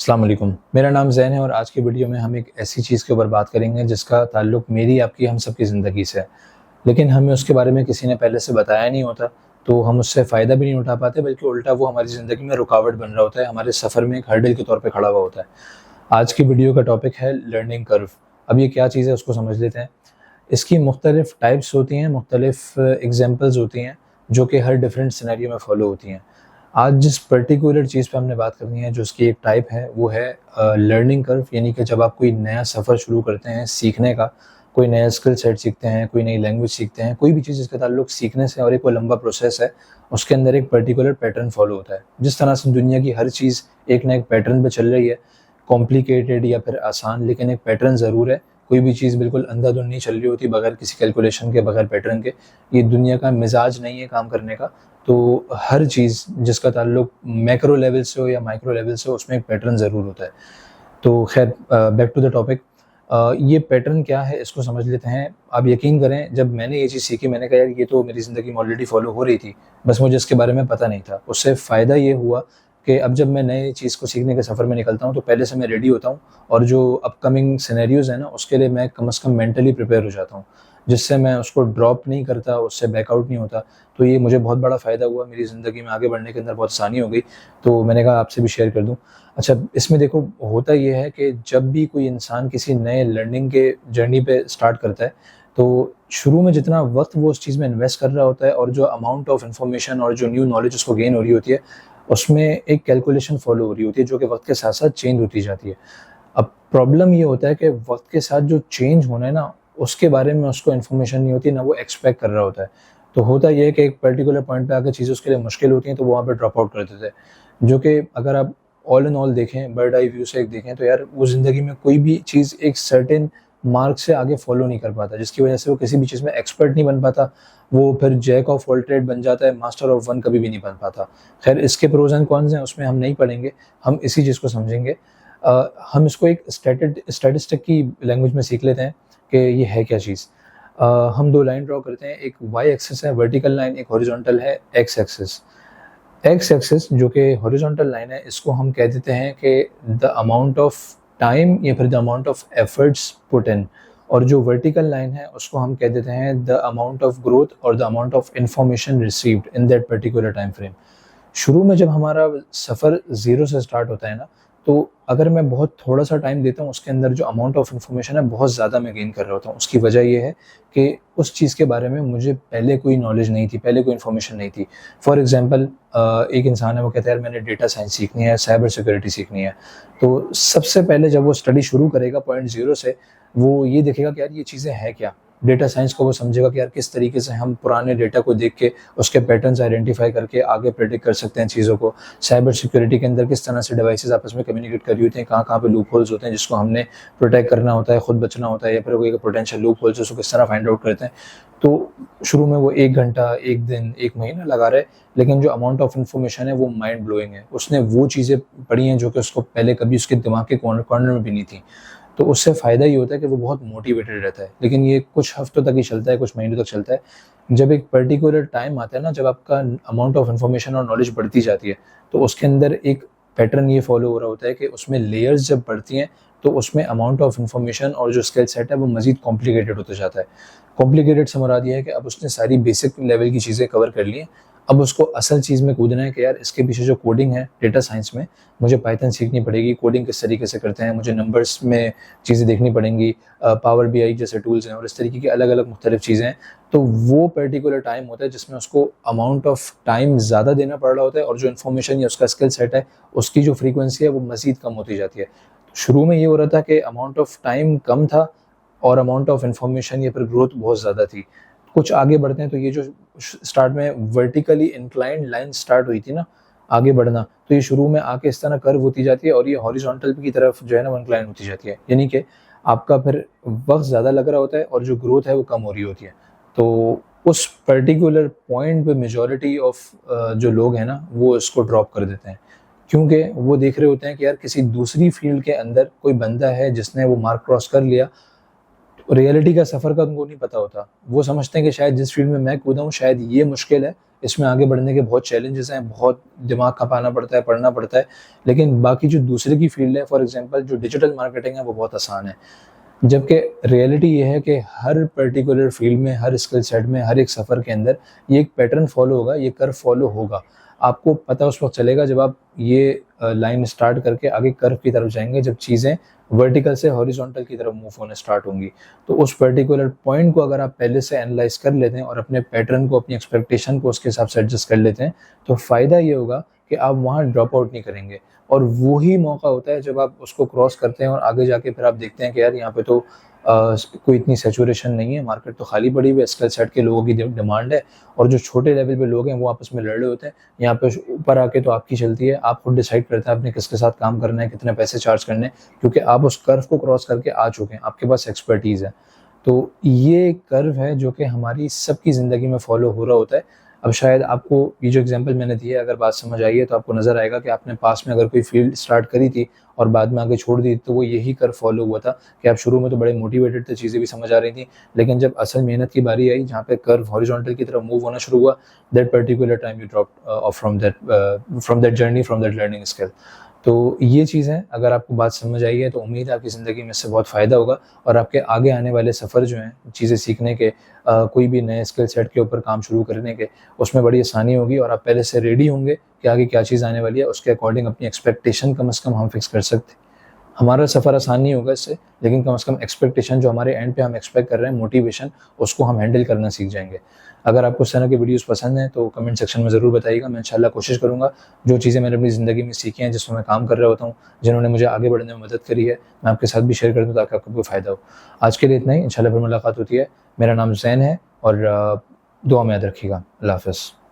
अस्सलाम वालेकुम। मेरा नाम ज़ैन है और आज की वीडियो में हम एक ऐसी चीज़ के ऊपर बात करेंगे जिसका ताल्लुक मेरी, आपकी, हम सब की ज़िंदगी से है। लेकिन हमें उसके बारे में किसी ने पहले से बताया नहीं होता, तो हम उससे फ़ायदा भी नहीं उठा पाते, बल्कि उल्टा वो हमारी ज़िंदगी में रुकावट बन रहा होता है, हमारे सफ़र में एक हर्डल के तौर पे खड़ा हुआ होता है। आज की वीडियो का टॉपिक है लर्निंग कर्व। अब ये क्या चीज़ है उसको समझ लेते हैं। इसकी मुख्तलिफ़ टाइप्स होती हैं, मुख्तलिफ़ एग्ज़ाम्पल्स होती हैं, जो कि हर डिफरेंट सिनेरियो में फ़ॉलो होती हैं। आज जिस पर्टिकुलर चीज़ पे हमने बात करनी है, जो उसकी एक टाइप है, वो है लर्निंग कर्व। यानी कि जब आप कोई नया सफ़र शुरू करते हैं सीखने का, कोई नया स्किल सेट सीखते हैं, कोई नई लैंग्वेज सीखते हैं, कोई भी चीज़ जिसका ताल्लुक सीखने से और एक वो लंबा प्रोसेस है, उसके अंदर एक पर्टिकुलर पैटर्न फ़ॉलो होता है। जिस तरह से दुनिया की हर चीज़ एक ना एक पैटर्न पे चल रही है, कॉम्प्लिकेटेड या फिर आसान, लेकिन एक पैटर्न ज़रूर है। कोई भी चीज़ बिल्कुल अंधाधुंध नहीं चल रही होती, बगैर किसी कैलकुलेशन के, बगैर पैटर्न के। ये दुनिया का मिजाज नहीं है काम करने का। तो हर चीज़ जिसका ताल्लुक मैक्रो लेवल से हो या माइक्रो लेवल से हो, उसमें एक पैटर्न ज़रूर होता है। तो खैर, बैक टू द टॉपिक। ये पैटर्न क्या है इसको समझ लेते हैं। आप यकीन करें, जब मैंने ये चीज़ सीखी, मैंने कहा यार ये तो मेरी ज़िंदगी में ऑलरेडी फ़ॉलो हो रही थी, बस मुझे इसके बारे में पता नहीं था। उससे फ़ायदा ये हुआ कि अब जब मैं नए चीज़ को सीखने के सफ़र में निकलता हूँ, तो पहले से मैं रेडी होता हूँ, और जो अपकमिंग सिनेरियोज़ हैं ना, उसके लिए मैं कम से कम मेंटली प्रिपेयर हो जाता हूँ, जिससे मैं उसको ड्रॉप नहीं करता, उससे बैकआउट नहीं होता। तो ये मुझे बहुत बड़ा फ़ायदा हुआ, मेरी ज़िंदगी में आगे बढ़ने के अंदर बहुत आसानी हो गई। तो मैंने कहा आपसे भी शेयर कर दूँ। अच्छा, इसमें देखो, होता ये है कि जब भी कोई इंसान किसी नए लर्निंग के जर्नी पे स्टार्ट करता है, तो शुरू में जितना वक्त वो उस चीज़ में इन्वेस्ट कर रहा होता है, और जो अमाउंट ऑफ इन्फॉर्मेशन और जो न्यू नॉलेज उसको गेन हो रही होती है, उसमें एक कैलकुलेशन फॉलो हो रही होती है, जो कि वक्त के साथ साथ चेंज होती जाती है। अब प्रॉब्लम ये होता है कि वक्त के साथ जो चेंज होना है ना, उसके बारे में उसको इन्फॉर्मेशन नहीं होती, ना वो एक्सपेक्ट कर रहा होता है। तो होता ये है कि एक पर्टिकुलर पॉइंट पे आकर चीज़ें उसके लिए मुश्किल होती हैं, तो वो वहाँ पे ड्रॉप आउट कर देते हैं। जो कि अगर आप ऑल इन ऑल देखें, बर्ड आई व्यू से एक देखें, तो यार वो ज़िंदगी में कोई भी चीज़ एक सर्टेन मार्क से आगे फॉलो नहीं कर पाता, जिसकी वजह से वो किसी भी चीज़ में एक्सपर्ट नहीं बन पाता। वो फिर जैक ऑफ ऑल ट्रेड बन जाता है, मास्टर ऑफ वन कभी भी नहीं बन पाता। खैर, इसके प्रोज एंड कॉन्स हैं, उसमें हम नहीं पढ़ेंगे, हम इसी चीज़ को समझेंगे। हम इसको एक स्टैटिस्टिक की लैंग्वेज में सीख लेते हैं कि ये है क्या चीज़। हम दो लाइन ड्रॉ करते हैं, एक वाई एक्सिस है वर्टिकल लाइन, एक हॉरिजॉन्टल है एक्स एक्सिस। एक्स एक्सिस जो कि हॉरिजॉन्टल लाइन है, इसको हम कह देते हैं कि द अमाउंट ऑफ टाइम या फिर the amount of efforts put in, और जो वर्टिकल लाइन है उसको हम कह देते हैं द अमाउंट ऑफ ग्रोथ और the amount of information received in that particular time frame. शुरू में जब हमारा सफ़र ज़ीरो से स्टार्ट होता है ना, तो अगर मैं बहुत थोड़ा-सा टाइम देता हूँ, उसके अंदर जो अमाउंट ऑफ इन्फॉर्मेशन है बहुत ज़्यादा मैं गेन कर रहा होता हूँ। उसकी वजह ये है कि उस चीज़ के बारे में मुझे पहले कोई नॉलेज नहीं थी, पहले कोई इन्फॉर्मेशन नहीं थी। फॉर एग्ज़ाम्पल, एक इंसान है, वो कहता है यार मैंने डेटा साइंस सीखनी है, साइबर सिक्योरिटी सीखनी है। तो सबसे पहले जब वो स्टडी शुरू करेगा पॉइंट ज़ीरो से, वो ये देखेगा कि यार ये चीज़ें हैं क्या? डेटा साइंस को वो समझेगा कि यार किस तरीके से हम पुराने डेटा को देख के उसके पैटर्न्स आइडेंटिफ़ाई करके आगे प्रेडिक्ट कर सकते हैं चीज़ों को। साइबर सिक्योरिटी के अंदर किस तरह से डिवाइसेज़ आपस में कम्युनिकेट कर रही होती हैं, कहाँ-कहाँ पे लूप होल्स होते हैं जिसको हमने प्रोटेक्ट करना होता है, खुद बचना होता है, या फिर कोई पोटेंशियल लूप होल्स है उसको किस तरह फाइंड आउट करते हैं। तो शुरू में वो 1 घंटा, 1 दिन, 1 महीना लगा रहा है, लेकिन जो अमाउंट ऑफ इन्फॉर्मेशन है वो माइंड ब्लोइंग है। उसने वो चीज़ें पढ़ी हैं जो कि उसको पहले कभी उसके दिमाग के कॉर्नर में भी नहीं थी। तो उससे फ़ायदा ये होता है कि वो बहुत मोटिवेटेड रहता है। लेकिन ये कुछ हफ्तों तक ही चलता है, कुछ महीनों तक चलता है। जब एक पर्टिकुलर टाइम आता है ना, जब आपका अमाउंट ऑफ इन्फॉर्मेशन और नॉलेज बढ़ती जाती है, तो उसके अंदर एक पैटर्न ये फ़ॉलो हो रहा होता है कि उसमें लेयर्स जब बढ़ती हैं, तो उसमें अमाउंट ऑफ इन्फॉर्मेशन और जो स्किल सेट है वो मज़ीद कॉम्प्लिकेटेड होता जाता है। कॉम्प्लिकेटेड से मुराद ये है कि अब उसने सारी बेसिक लेवल की चीज़ें कवर कर ली हैं। अब उसको असल चीज़ में कूदना है कि यार इसके पीछे जो कोडिंग है डेटा साइंस में, मुझे पाइथन सीखनी पड़ेगी, कोडिंग किस तरीके से करते हैं, मुझे नंबर्स में चीज़ें देखनी पड़ेंगी, पावर बीआई जैसे टूल्स हैं और इस तरीके की अलग-अलग मुख्तलिफ चीज़ें हैं। तो वो पर्टिकुलर टाइम होता है जिसमें उसको अमाउंट ऑफ टाइम ज़्यादा देना पड़ रहा होता है, और जो इन्फॉर्मेशन या उसका स्किल सेट है, उसकी जो फ्रीक्वेंसी है वो मज़ीद कम होती जाती है। शुरू में ये हो रहा था कि अमाउंट ऑफ टाइम कम था और अमाउंट ऑफ इन्फॉर्मेशन या फिर ग्रोथ बहुत ज़्यादा थी। कुछ आगे बढ़ते हैं, तो ये जो स्टार्ट में वर्टिकली इंक्लाइंड लाइन स्टार्ट हुई थी ना, आगे बढ़ना, तो ये शुरू में आके इस तरह कर्व होती जाती है, और ये हॉरिजॉन्टल की तरफ जो है ना वो इंक्लाइन होती जाती है। यानी कि आपका फिर वक्त ज़्यादा लग रहा होता है और जो ग्रोथ है वो कम हो रही होती है। तो उस पर्टिकुलर पॉइंट पे मेजॉरिटी ऑफ जो लोग हैं ना, वो इसको ड्रॉप कर देते हैं, क्योंकि वो देख रहे होते हैं कि यार किसी दूसरी फील्ड के अंदर कोई बंदा है जिसने वो मार्क क्रॉस कर लिया। रियलिटी का सफ़र का उनको नहीं पता होता। वो समझते हैं कि शायद जिस फील्ड में मैं कूदा हूँ शायद ये मुश्किल है, इसमें आगे बढ़ने के बहुत चैलेंजेस हैं, बहुत दिमाग खपाना पड़ता है, पढ़ना पड़ता है। लेकिन बाकी जो दूसरे की फील्ड है, फॉर एग्जांपल जो डिजिटल मार्केटिंग है, वो बहुत आसान है। जबकि रियलिटी ये है कि हर पर्टिकुलर फील्ड में, हर स्किल सेट में, हर एक सफ़र के अंदर ये एक पैटर्न फॉलो होगा, ये कर्व फॉलो होगा। आपको पता उस वक्त चलेगा जब आप ये लाइन स्टार्ट करके आगे कर्व की तरफ जाएंगे, जब चीज़ें वर्टिकल से हॉरिजॉन्टल की तरफ मूव होने स्टार्ट होंगी। तो उस पर्टिकुलर पॉइंट को अगर आप पहले से एनालाइज कर लेते हैं और अपने पैटर्न को, अपनी एक्सपेक्टेशन को उसके हिसाब से एडजस्ट कर लेते हैं, तो फ़ायदा ये होगा कि आप वहाँ ड्रॉप आउट नहीं करेंगे। और वो ही मौका होता है जब आप उसको क्रॉस करते हैं और आगे जाके फिर आप देखते हैं कि यार यहाँ पे तो कोई इतनी सैचुरेशन नहीं है, मार्केट तो खाली पड़ी हुई है, स्किल सेट के लोगों की डिमांड है, और जो छोटे लेवल पे लोग हैं वो आपस में लड़ रहे होते हैं। यहाँ पे ऊपर आके तो आपकी चलती है, आप खुद डिसाइड करते हैं आपने किसके साथ काम करना है, कितने पैसे चार्ज करने हैं, क्योंकि आप उस कर्व को क्रॉस करके आ चुके हैं, आपके पास एक्सपर्टीज़ है। तो ये कर्व है जो कि हमारी सबकी ज़िंदगी में फॉलो हो रहा होता है। अब शायद आपको ये जो एग्जांपल मैंने दिया है, अगर बात समझ आई है, तो आपको नज़र आएगा कि आपने पास में अगर कोई फील्ड स्टार्ट करी थी और बाद में आगे छोड़ दी, तो वो यही कर्व फॉलो हुआ था कि आप शुरू में तो बड़े मोटिवेटेड थे, चीज़ें भी समझ आ रही थी, लेकिन जब असल मेहनत की बारी आई, जहाँ पे कर्व हॉरिजॉन्टल की तरफ मूव होना शुरू हुआ, that particular time you dropped of from that journey, from that learning skill. तो ये चीज़ है, अगर आपको बात समझ आई है तो उम्मीद है आपकी ज़िंदगी में इससे बहुत फ़ायदा होगा, और आपके आगे आने वाले सफ़र जो हैं, चीज़ें सीखने के, कोई भी नए स्किल सेट के ऊपर काम शुरू करने के, उसमें बड़ी आसानी होगी, और आप पहले से रेडी होंगे कि आगे क्या चीज़ आने वाली है, उसके अकॉर्डिंग अपनी एक्सपेक्टेशन कम से कम हम फिक्स कर सकते हैं। हमारा सफ़र आसान नहीं होगा इससे, लेकिन कम से कम एक्सपेक्टेशन जो हमारे एंड पे हम एक्सपेक्ट कर रहे हैं, मोटिवेशन, उसको हम हैंडल करना सीख जाएंगे। अगर आपको इस तरह की वीडियोस पसंद हैं तो कमेंट सेक्शन में ज़रूर बताइएगा। मैं इंशाल्लाह कोशिश करूँगा जो चीज़ें मैंने अपनी ज़िंदगी में सीखी हैं, जिसमें मैं काम कर रहा होता हूँ, जिन्होंने मुझे आगे बढ़ने में मदद करी है, मैं आपके साथ भी शेयर कर दूँ ताकि आपको कोई फ़ायदा हो। आज के लिए इतना ही, इंशाल्लाह फिर मुलाकात होती है। मेरा नाम ज़ैन है, और दुआ में याद रखिएगा। अल्लाह हाफ़िज़।